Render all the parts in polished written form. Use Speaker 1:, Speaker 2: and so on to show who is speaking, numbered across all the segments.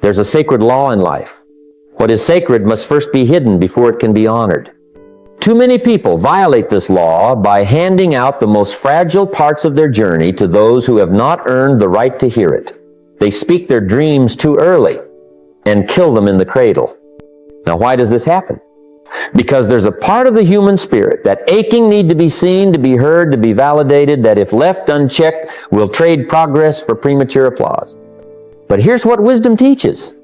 Speaker 1: There's a sacred law in life. What is sacred must first be hidden before it can be honored. Too many people violate this law by handing out the most fragile parts of their journey to those who have not earned the right to hear it. They speak their dreams too early and kill them in the cradle. Now, why does this happen? Because there's a part of the human spirit, that aching need to be seen, to be heard, to be validated, that if left unchecked will trade progress for premature applause. But here's what wisdom teaches.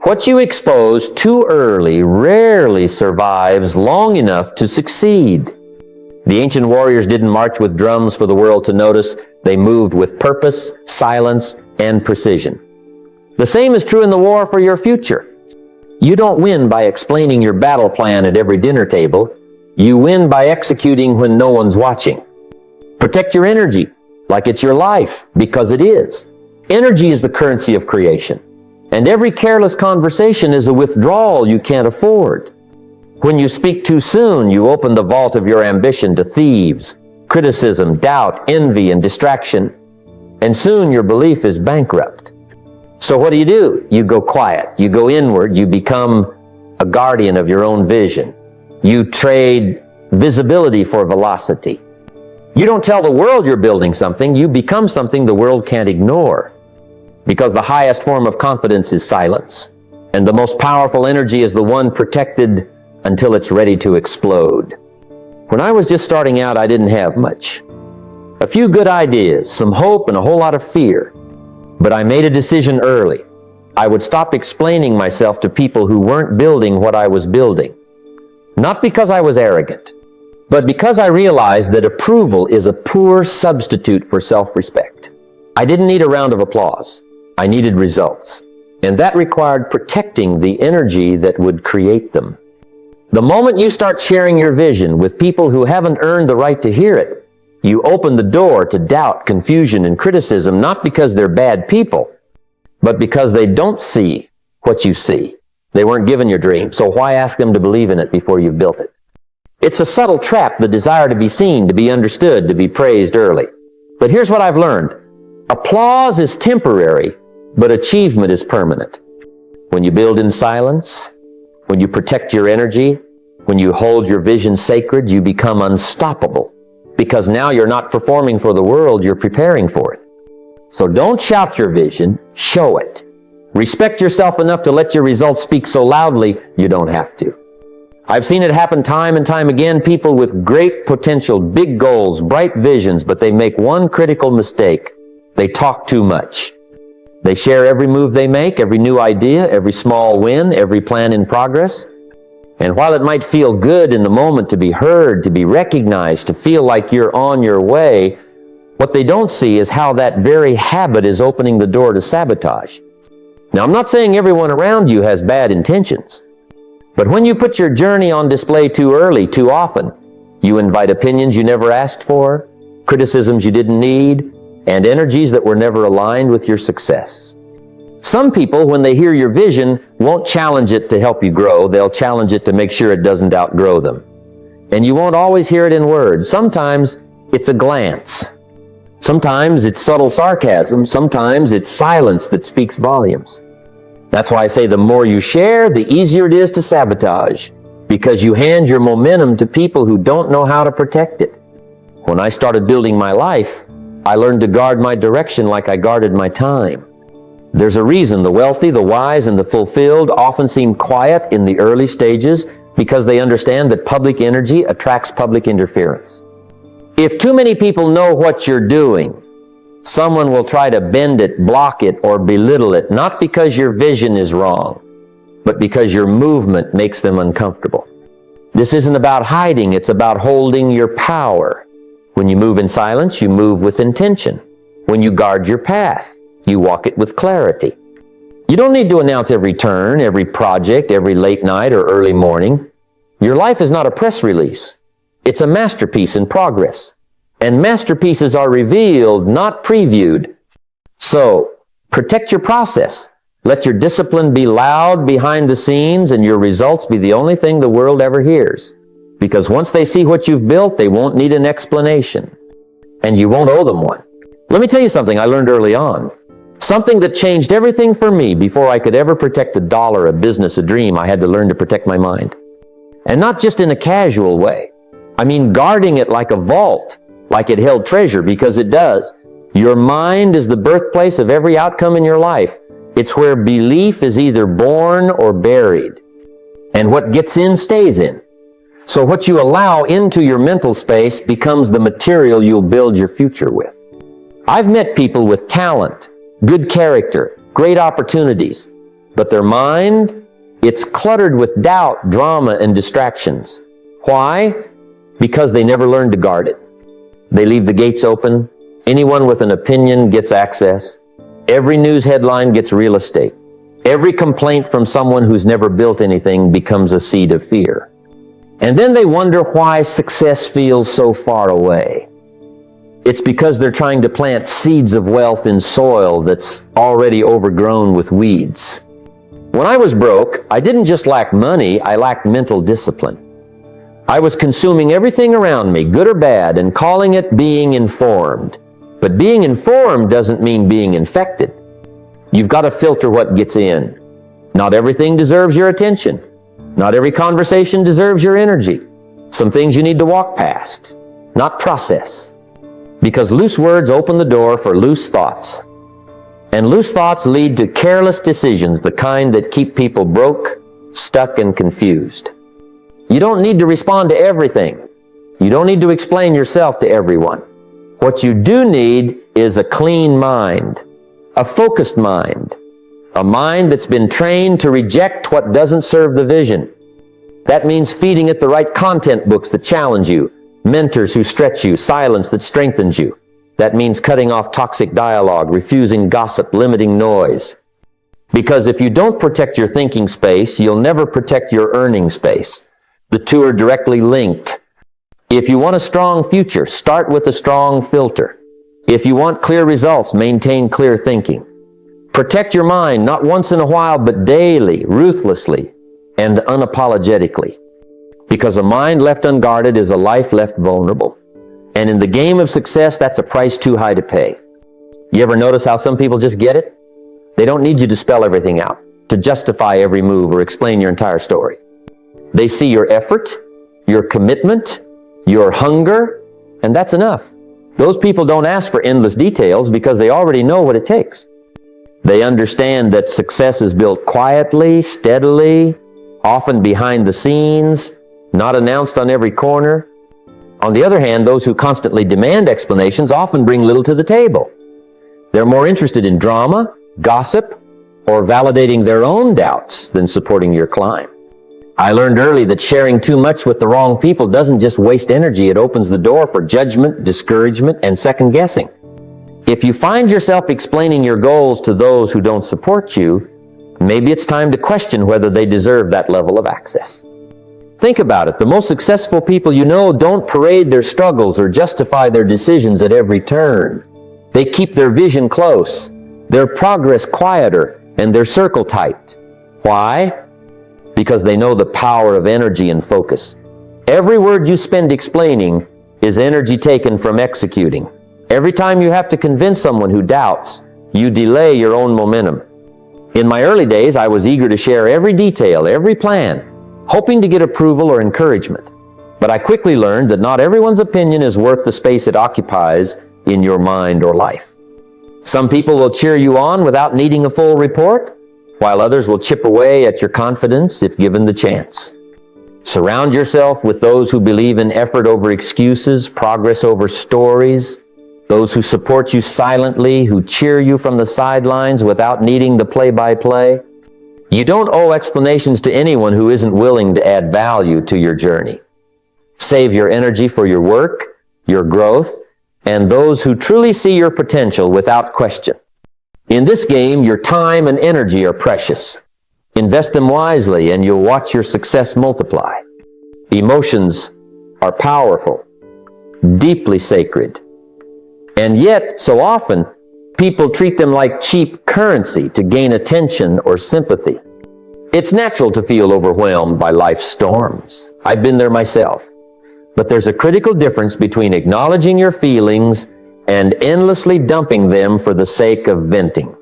Speaker 1: What you expose too early rarely survives long enough to succeed. The ancient warriors didn't march with drums for the world to notice. They moved with purpose, silence, and precision. The same is true in the war for your future. You don't win by explaining your battle plan at every dinner table. You win by executing when no one's watching. Protect your energy like it's your life, because it is. Energy is the currency of creation. And every careless conversation is a withdrawal you can't afford. When you speak too soon, you open the vault of your ambition to thieves, criticism, doubt, envy, and distraction. And soon your belief is bankrupt. So what do? You go quiet. You go inward. You become a guardian of your own vision. You trade visibility for velocity. You don't tell the world you're building something. You become something the world can't ignore. Because the highest form of confidence is silence. And the most powerful energy is the one protected until it's ready to explode. When I was just starting out, I didn't have much. A few good ideas, some hope, and a whole lot of fear. But I made a decision early. I would stop explaining myself to people who weren't building what I was building. Not because I was arrogant, but because I realized that approval is a poor substitute for self-respect. I didn't need a round of applause. I needed results. And that required protecting the energy that would create them. The moment you start sharing your vision with people who haven't earned the right to hear it, you open the door to doubt, confusion, and criticism, not because they're bad people, but because they don't see what you see. They weren't given your dream, so why ask them to believe in it before you've built it? It's a subtle trap, the desire to be seen, to be understood, to be praised early. But here's what I've learned. Applause is temporary, but achievement is permanent. When you build in silence, when you protect your energy, when you hold your vision sacred, you become unstoppable. Because now you're not performing for the world, you're preparing for it. So don't shout your vision, show it. Respect yourself enough to let your results speak so loudly you don't have to. I've seen it happen time and time again, people with great potential, big goals, bright visions, but they make one critical mistake. They talk too much. They share every move they make, every new idea, every small win, every plan in progress. And while it might feel good in the moment to be heard, to be recognized, to feel like you're on your way, what they don't see is how that very habit is opening the door to sabotage. Now, I'm not saying everyone around you has bad intentions, but when you put your journey on display too early, too often, you invite opinions you never asked for, criticisms you didn't need, and energies that were never aligned with your success. Some people, when they hear your vision, won't challenge it to help you grow. They'll challenge it to make sure it doesn't outgrow them. And you won't always hear it in words. Sometimes it's a glance. Sometimes it's subtle sarcasm. Sometimes it's silence that speaks volumes. That's why I say the more you share, the easier it is to sabotage, because you hand your momentum to people who don't know how to protect it. When I started building my life, I learned to guard my direction like I guarded my time. There's a reason the wealthy, the wise, and the fulfilled often seem quiet in the early stages, because they understand that public energy attracts public interference. If too many people know what you're doing, someone will try to bend it, block it, or belittle it, not because your vision is wrong, but because your movement makes them uncomfortable. This isn't about hiding, it's about holding your power. When you move in silence, you move with intention. When you guard your path, you walk it with clarity. You don't need to announce every turn, every project, every late night or early morning. Your life is not a press release. It's a masterpiece in progress. And masterpieces are revealed, not previewed. So, protect your process. Let your discipline be loud behind the scenes and your results be the only thing the world ever hears. Because once they see what you've built, they won't need an explanation. And you won't owe them one. Let me tell you something I learned early on. Something that changed everything for me. Before I could ever protect a dollar, a business, a dream, I had to learn to protect my mind. And not just in a casual way. I mean, guarding it like a vault, like it held treasure, because it does. Your mind is the birthplace of every outcome in your life. It's where belief is either born or buried. And what gets in stays in. So what you allow into your mental space becomes the material you'll build your future with. I've met people with talent, good character, great opportunities, but their mind, it's cluttered with doubt, drama, and distractions. Why? Because they never learned to guard it. They leave the gates open. Anyone with an opinion gets access. Every news headline gets real estate. Every complaint from someone who's never built anything becomes a seed of fear. And then they wonder why success feels so far away. It's because they're trying to plant seeds of wealth in soil that's already overgrown with weeds. When I was broke, I didn't just lack money, I lacked mental discipline. I was consuming everything around me, good or bad, and calling it being informed. But being informed doesn't mean being infected. You've got to filter what gets in. Not everything deserves your attention. Not every conversation deserves your energy. Some things you need to walk past, not process. Because loose words open the door for loose thoughts. And loose thoughts lead to careless decisions, the kind that keep people broke, stuck, and confused. You don't need to respond to everything. You don't need to explain yourself to everyone. What you do need is a clean mind, a focused mind, a mind that's been trained to reject what doesn't serve the vision. That means feeding it the right content books that challenge you, mentors who stretch you, silence that strengthens you. That means cutting off toxic dialogue, refusing gossip, limiting noise. Because if you don't protect your thinking space, you'll never protect your earning space. The two are directly linked. If you want a strong future, start with a strong filter. If you want clear results, maintain clear thinking. Protect your mind, not once in a while, but daily, ruthlessly, and unapologetically. Because a mind left unguarded is a life left vulnerable. And in the game of success, that's a price too high to pay. You ever notice how some people just get it? They don't need you to spell everything out, to justify every move or explain your entire story. They see your effort, your commitment, your hunger, and that's enough. Those people don't ask for endless details because they already know what it takes. They understand that success is built quietly, steadily, often behind the scenes, not announced on every corner. On the other hand, those who constantly demand explanations often bring little to the table. They're more interested in drama, gossip, or validating their own doubts than supporting your climb. I learned early that sharing too much with the wrong people doesn't just waste energy, it opens the door for judgment, discouragement, and second guessing. If you find yourself explaining your goals to those who don't support you, maybe it's time to question whether they deserve that level of access. Think about it. The most successful people you know don't parade their struggles or justify their decisions at every turn. They keep their vision close, their progress quieter, and their circle tight. Why? Because they know the power of energy and focus. Every word you spend explaining is energy taken from executing. Every time you have to convince someone who doubts, you delay your own momentum. In my early days, I was eager to share every detail, every plan, hoping to get approval or encouragement. But I quickly learned that not everyone's opinion is worth the space it occupies in your mind or life. Some people will cheer you on without needing a full report, while others will chip away at your confidence if given the chance. Surround yourself with those who believe in effort over excuses, progress over stories, those who support you silently, who cheer you from the sidelines without needing the play-by-play. You don't owe explanations to anyone who isn't willing to add value to your journey. Save your energy for your work, your growth, and those who truly see your potential without question. In this game, your time and energy are precious. Invest them wisely and you'll watch your success multiply. Emotions are powerful, deeply sacred. And yet, so often, people treat them like cheap currency to gain attention or sympathy. It's natural to feel overwhelmed by life's storms. I've been there myself. But there's a critical difference between acknowledging your feelings and endlessly dumping them for the sake of venting.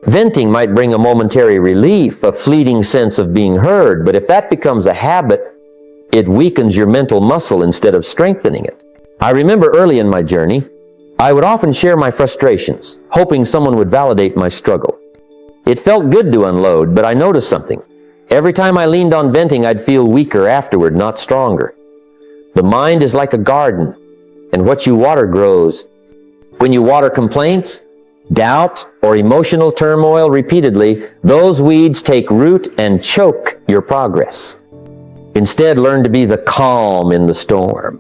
Speaker 1: Venting might bring a momentary relief, a fleeting sense of being heard, but if that becomes a habit, it weakens your mental muscle instead of strengthening it. I remember early in my journey, I would often share my frustrations, hoping someone would validate my struggle. It felt good to unload, but I noticed something. Every time I leaned on venting, I'd feel weaker afterward, not stronger. The mind is like a garden, and what you water grows. When you water complaints, doubt, or emotional turmoil repeatedly, those weeds take root and choke your progress. Instead, learn to be the calm in the storm.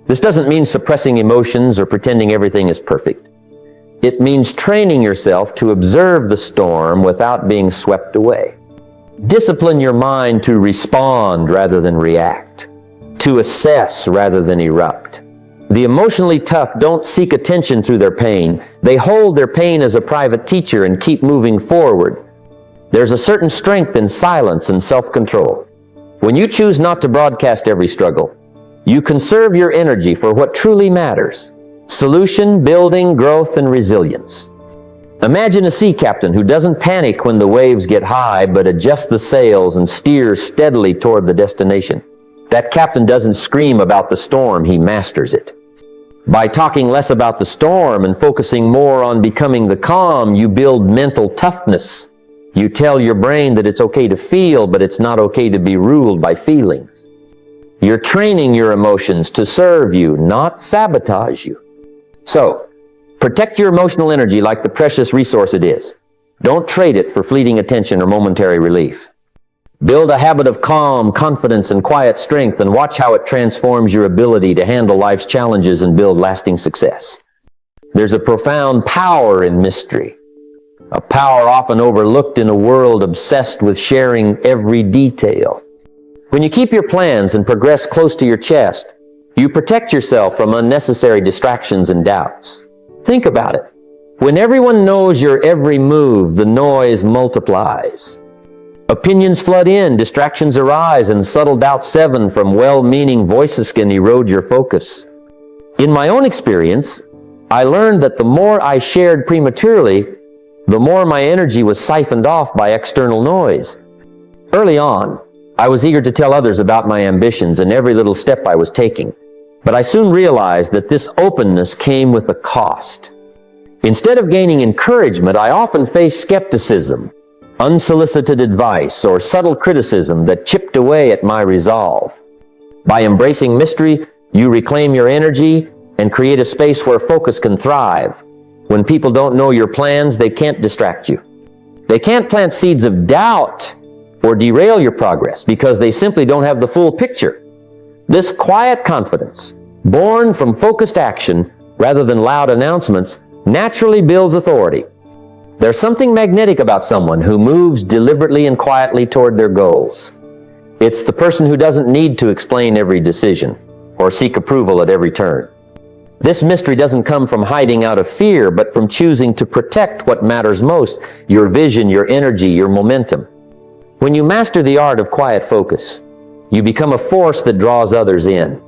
Speaker 1: This doesn't mean suppressing emotions or pretending everything is perfect. It means training yourself to observe the storm without being swept away. Discipline your mind to respond rather than react, to assess rather than erupt. The emotionally tough don't seek attention through their pain. They hold their pain as a private teacher and keep moving forward. There's a certain strength in silence and self-control. When you choose not to broadcast every struggle, you conserve your energy for what truly matters: solution, building, growth, and resilience. Imagine a sea captain who doesn't panic when the waves get high, but adjusts the sails and steers steadily toward the destination. That captain doesn't scream about the storm, he masters it. By talking less about the storm and focusing more on becoming the calm, you build mental toughness. You tell your brain that it's okay to feel, but it's not okay to be ruled by feelings. You're training your emotions to serve you, not sabotage you. So, protect your emotional energy like the precious resource it is. Don't trade it for fleeting attention or momentary relief. Build a habit of calm, confidence, and quiet strength, and watch how it transforms your ability to handle life's challenges and build lasting success. There's a profound power in mystery, a power often overlooked in a world obsessed with sharing every detail. When you keep your plans and progress close to your chest, you protect yourself from unnecessary distractions and doubts. Think about it. When everyone knows your every move, the noise multiplies. Opinions flood in, distractions arise, and subtle doubts seven from well-meaning voices can erode your focus. In my own experience, I learned that the more I shared prematurely, the more my energy was siphoned off by external noise. Early on, I was eager to tell others about my ambitions and every little step I was taking, but I soon realized that this openness came with a cost. Instead of gaining encouragement, I often faced skepticism, unsolicited advice, or subtle criticism that chipped away at my resolve. By embracing mystery, you reclaim your energy and create a space where focus can thrive. When people don't know your plans, they can't distract you. They can't plant seeds of doubt or derail your progress because they simply don't have the full picture. This quiet confidence, born from focused action rather than loud announcements, naturally builds authority. There's something magnetic about someone who moves deliberately and quietly toward their goals. It's the person who doesn't need to explain every decision or seek approval at every turn. This mystery doesn't come from hiding out of fear, but from choosing to protect what matters most: your vision, your energy, your momentum. When you master the art of quiet focus, you become a force that draws others in,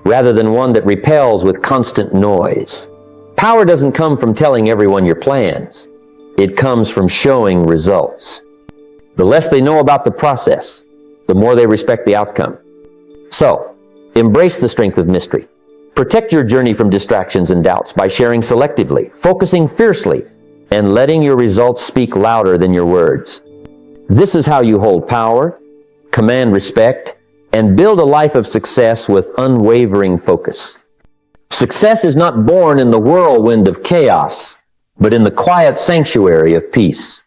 Speaker 1: rather than one that repels with constant noise. Power doesn't come from telling everyone your plans. It comes from showing results. The less they know about the process, the more they respect the outcome. So, embrace the strength of mystery. Protect your journey from distractions and doubts by sharing selectively, focusing fiercely, and letting your results speak louder than your words. This is how you hold power, command respect, and build a life of success with unwavering focus. Success is not born in the whirlwind of chaos, but in the quiet sanctuary of peace.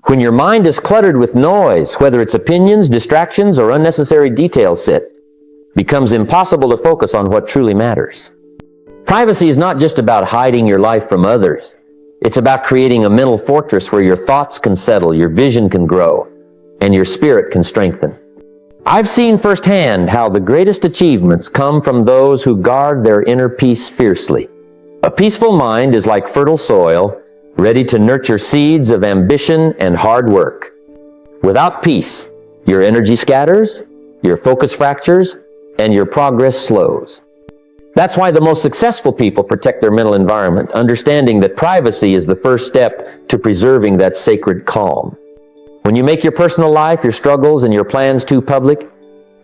Speaker 1: When your mind is cluttered with noise, whether it's opinions, distractions, or unnecessary details, it becomes impossible to focus on what truly matters. Privacy is not just about hiding your life from others. It's about creating a mental fortress where your thoughts can settle, your vision can grow, and your spirit can strengthen. I've seen firsthand how the greatest achievements come from those who guard their inner peace fiercely. A peaceful mind is like fertile soil, ready to nurture seeds of ambition and hard work. Without peace, your energy scatters, your focus fractures, and your progress slows. That's why the most successful people protect their mental environment, understanding that privacy is the first step to preserving that sacred calm. When you make your personal life, your struggles, and your plans too public,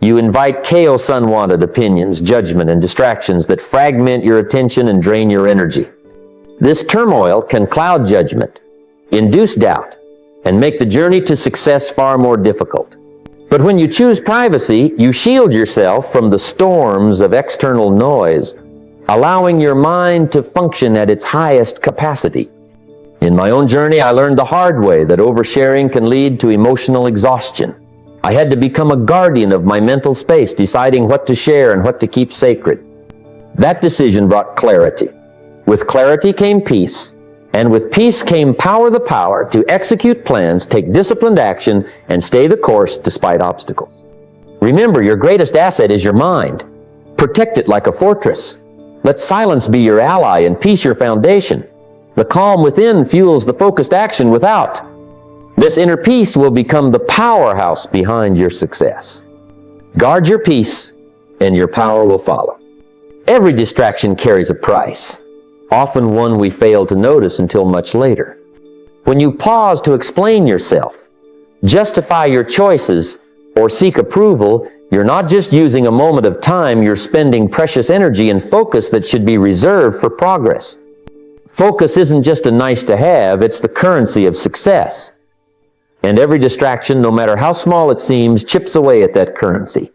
Speaker 1: you invite chaos, unwanted opinions, judgment, and distractions that fragment your attention and drain your energy. This turmoil can cloud judgment, induce doubt, and make the journey to success far more difficult. But when you choose privacy, you shield yourself from the storms of external noise, allowing your mind to function at its highest capacity. In my own journey, I learned the hard way that oversharing can lead to emotional exhaustion. I had to become a guardian of my mental space, deciding what to share and what to keep sacred. That decision brought clarity. With clarity came peace, and with peace came the power to execute plans, take disciplined action, and stay the course despite obstacles. Remember, your greatest asset is your mind. Protect it like a fortress. Let silence be your ally and peace your foundation. The calm within fuels the focused action without. This inner peace will become the powerhouse behind your success. Guard your peace, and your power will follow. Every distraction carries a price, often one we fail to notice until much later. When you pause to explain yourself, justify your choices, or seek approval, you're not just using a moment of time, you're spending precious energy and focus that should be reserved for progress. Focus isn't just a nice to have, it's the currency of success. And every distraction, no matter how small it seems, chips away at that currency.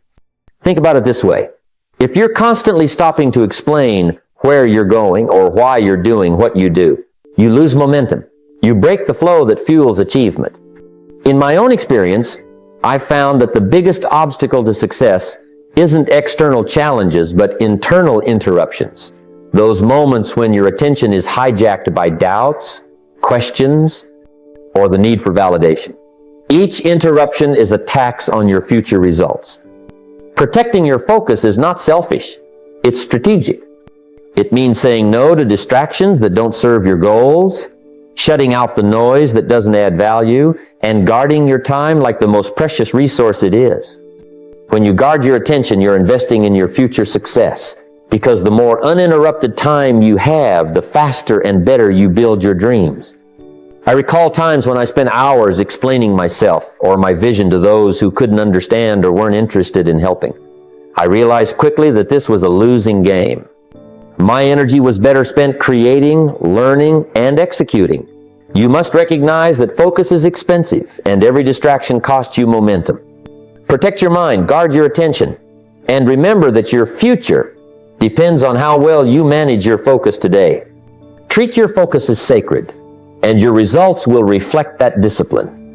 Speaker 1: Think about it this way. If you're constantly stopping to explain where you're going or why you're doing what you do, you lose momentum. You break the flow that fuels achievement. In my own experience, I've found that the biggest obstacle to success isn't external challenges, but internal interruptions. Those moments when your attention is hijacked by doubts, questions, or the need for validation. Each interruption is a tax on your future results. Protecting your focus is not selfish, it's strategic. It means saying no to distractions that don't serve your goals, shutting out the noise that doesn't add value, and guarding your time like the most precious resource it is. When you guard your attention, you're investing in your future success, because the more uninterrupted time you have, the faster and better you build your dreams. I recall times when I spent hours explaining myself or my vision to those who couldn't understand or weren't interested in helping. I realized quickly that this was a losing game. My energy was better spent creating, learning, and executing. You must recognize that focus is expensive and every distraction costs you momentum. Protect your mind, guard your attention, and remember that your future depends on how well you manage your focus today. Treat your focus as sacred, and your results will reflect that discipline.